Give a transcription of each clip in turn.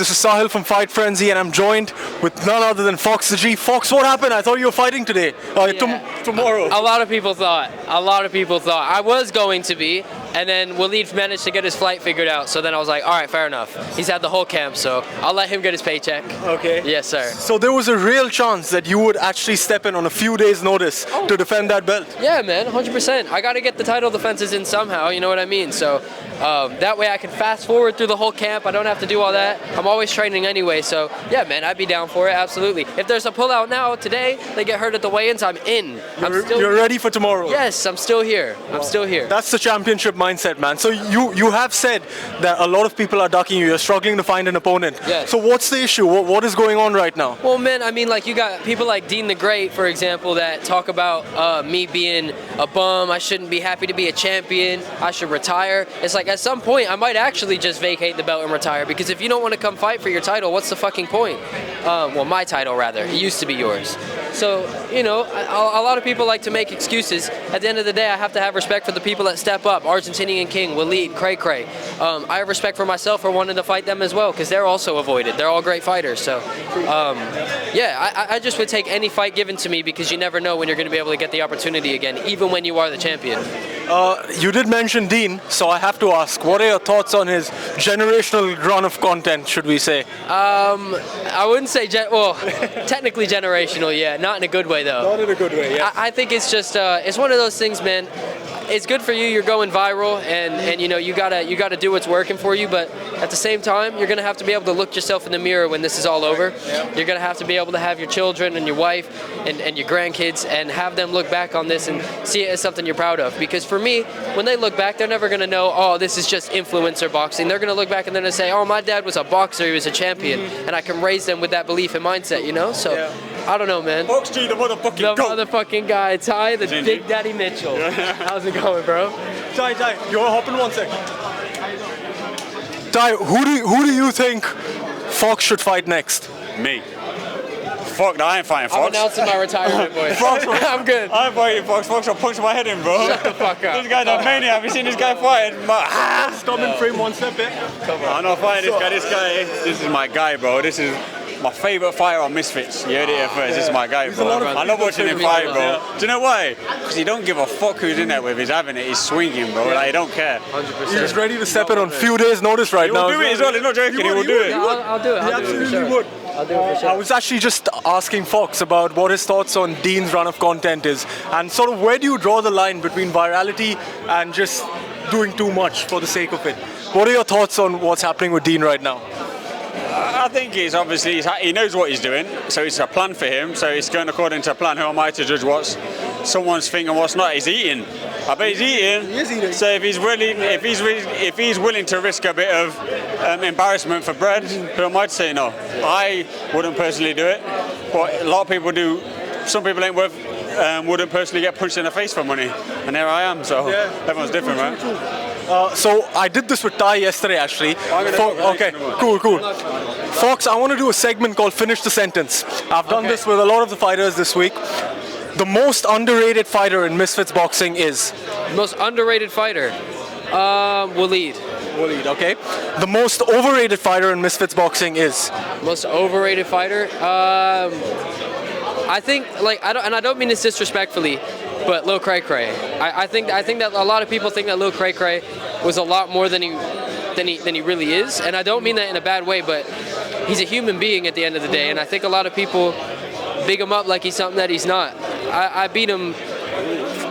This is Sahil from Fite Frenzy, and I'm joined with none other than Fox the G. Fox, what happened? I thought you were fighting today. Tomorrow. A lot of people thought. I was going to be, and then Waleed managed to get his flight figured out. So then I was like, all right, fair enough. He's had the whole camp, so I'll let him get his paycheck. Okay. Yes, sir. So there was a real chance that you would actually step in on a few days' notice to defend that belt. Yeah, man, 100%. I got to get the title defenses in somehow, you know what I mean? So that way I can fast forward through the whole camp. I don't have to do all that. I'm always training anyway, so yeah, man, I'd be down for it, absolutely. If there's a pullout now, today, they get hurt at the weigh-ins, I'm in. You're ready for tomorrow? Yes, I'm still here. I'm still here. That's the championship mindset, man. So you have said that a lot of people are ducking you. You're struggling to find an opponent. Yes. So what's the issue? What is going on right now? Well, man, I mean, like, you got people like Deen The Great, for example, that talk about me being a bum, I shouldn't be happy to be a champion, I should retire. It's like, at some point, I might actually just vacate the belt and retire, because if you don't want to come fight for your title, what's the fucking point? Well, my title, rather. It used to be yours. So, you know, a lot of people like to make excuses. At the end of the day, I have to have respect for the people that step up. Argentinian King, Waleed, Cray Cray. I have respect for myself for wanting to fight them as well, because they're also avoided. They're all great fighters. So, yeah, I just would take any fight given to me, because you never know when you're going to be able to get the opportunity again, even when you are the champion. You did mention Deen, so I have to ask, what are your thoughts on his generational run of content, should we say? I wouldn't say, technically generational, yeah. Not in a good way, though. Not in a good way, yeah. I think it's just, it's one of those things, man. It's good for you. You're going viral, and you know you gotta do what's working for you. But at the same time, you're gonna have to be able to look yourself in the mirror when this is all over. You're gonna have to be able to have your children and your wife and your grandkids and have them look back on this and see it as something you're proud of. Because for me, when they look back, they're never gonna know, oh, this is just influencer boxing. They're gonna look back and they're gonna say, oh, my dad was a boxer, he was a champion, and I can raise them with that belief and mindset. You know, so. Yeah. I don't know, man. Fox G, the motherfucking motherfucking guy. Ty, the Big Daddy Mitchell. How's it going, bro? Ty, you wanna hop in 1 second? Ty, who do you think Fox should fight next? Me. Fuck that, I ain't fighting Fox. I'm announcing my retirement, boy. Fox, I'm good. I ain't fighting Fox. Fox will punch my head in, bro. Shut the fuck up. This guy's a maniac. Have you seen this guy fighting? Stop in frame 1 step in. Come on. I'm not fighting this guy. This is my guy, bro. This is my favourite fighter on Misfits. You heard it here first. This is my guy, bro. I love watching him fight, bro. Do you know why? Because he don't give a fuck who's in there with. He's having it. He's swinging, bro. Like, he don't care. 100%. He's ready to step in on few days' notice right now. He'll do it as well. He's not joking. He will do it. Yeah, I'll do it. I'll do it for sure. I'll do it for sure. I was actually just asking Fox about what his thoughts on Deen's run of content is, and sort of where do you draw the line between virality and just doing too much for the sake of it? What are your thoughts on what's happening with Deen right now? I think he's obviously, he knows what he's doing, so it's a plan for him, so he's going according to a plan. Who am I to judge what's someone's thing and what's not? He's eating. I bet he's eating. He is eating. So if he's willing to risk a bit of embarrassment for bread, who am I to say no? I wouldn't personally do it, but a lot of people do. Some people wouldn't personally get punched in the face for money, and here I am. So everyone's different, right? So I did this with Ty yesterday, actually. Okay, cool. Fox, I want to do a segment called Finish the Sentence. I've done this with a lot of the fighters this week. The most underrated fighter in Misfits Boxing is? Most underrated fighter? Waleed. Waleed, okay. The most overrated fighter in Misfits Boxing is? Most overrated fighter? I think, like, I don't mean this disrespectfully, but Lil Cray Cray. I think that a lot of people think that Lil Cray Cray was a lot more than he really is, and I don't mean that in a bad way, but he's a human being at the end of the day, and I think a lot of people big him up like he's something that he's not. I beat him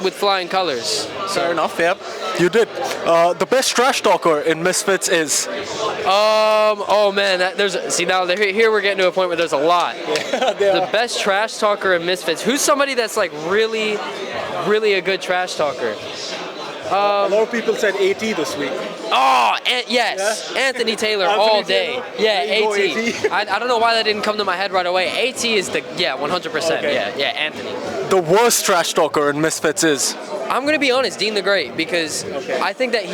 with flying colors. So. Fair enough, yeah. You did. The best trash talker in Misfits is? Oh man, here we're getting to a point where there's a lot. The best trash talker in Misfits. Who's somebody that's like really a good trash talker? A lot of people said AT this week. Oh, yes. Yeah? Anthony Taylor all day. Taylor? Yeah, AT. I don't know why that didn't come to my head right away. AT is 100%. Okay. Yeah, Anthony. The worst trash talker in Misfits is? I'm going to be honest, Deen the Great, because I think that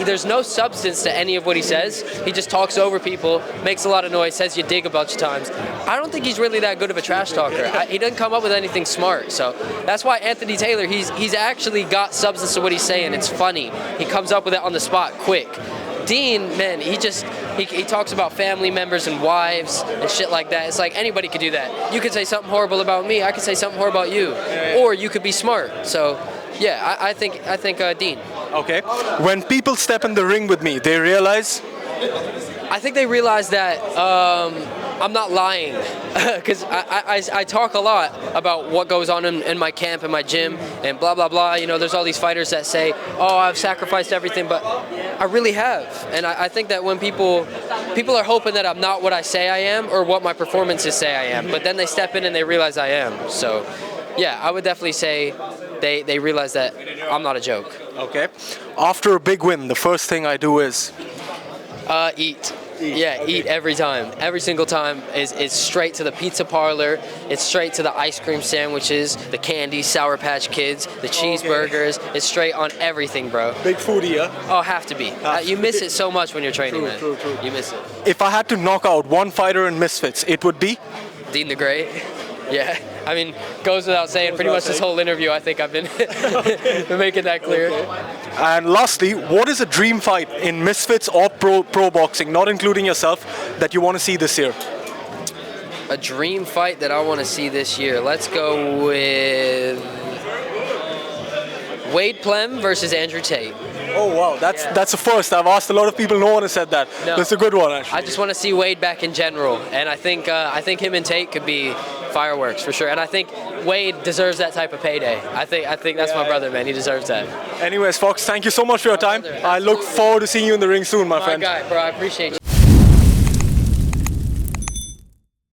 there's no substance to any of what he says. He just talks over people, makes a lot of noise, says you dig a bunch of times. I don't think he's really that good of a trash talker. He doesn't come up with anything smart. So that's why Anthony Taylor, he's actually got substance to what he's saying. It's funny. He comes up with it on the spot quick. Deen, man, he just he talks about family members and wives and shit like that. It's like anybody could do that. You could say something horrible about me. I could say something horrible about you, or you could be smart. So, yeah, I think Deen. Okay. When people step in the ring with me, they realize. I think they realize that I'm not lying, because I talk a lot about what goes on in my camp and my gym and blah blah blah. You know, there's all these fighters that say, "Oh, I've sacrificed everything," but I really have. And I think that when people are hoping that I'm not what I say I am or what my performances say I am, but then they step in and they realize I am. So, yeah, I would definitely say they realize that I'm not a joke. Okay. After a big win, the first thing I do is eat. Yeah, eat every time. Every single time is straight to the pizza parlor. It's straight to the ice cream sandwiches, the candy, Sour Patch Kids, the cheeseburgers. It's straight on everything, bro. big foodie, yeah? Oh, have to be. You miss it so much when you're training, man. True. You miss it. If I had to knock out one fighter in Misfits, it would be? Deen the Great. Yeah. I mean, goes without saying. Pretty much this whole interview, I think I've been making that clear. And lastly, what is a dream fight in Misfits or pro boxing, not including yourself, that you want to see this year? A dream fight that I want to see this year. Let's go with Wade Plem versus Andrew Tate. Oh wow, that's a first. I've asked a lot of people. No one has said that. No. That's a good one, actually. I just want to see Wade back in general, and I think him and Tate could be fireworks for sure. And I think Wade deserves that type of payday. I think that's my brother, man. He deserves that. Anyways, Fox, thank you so much for your time. I look forward to seeing you in the ring soon, my friend. My guy, bro. I appreciate you.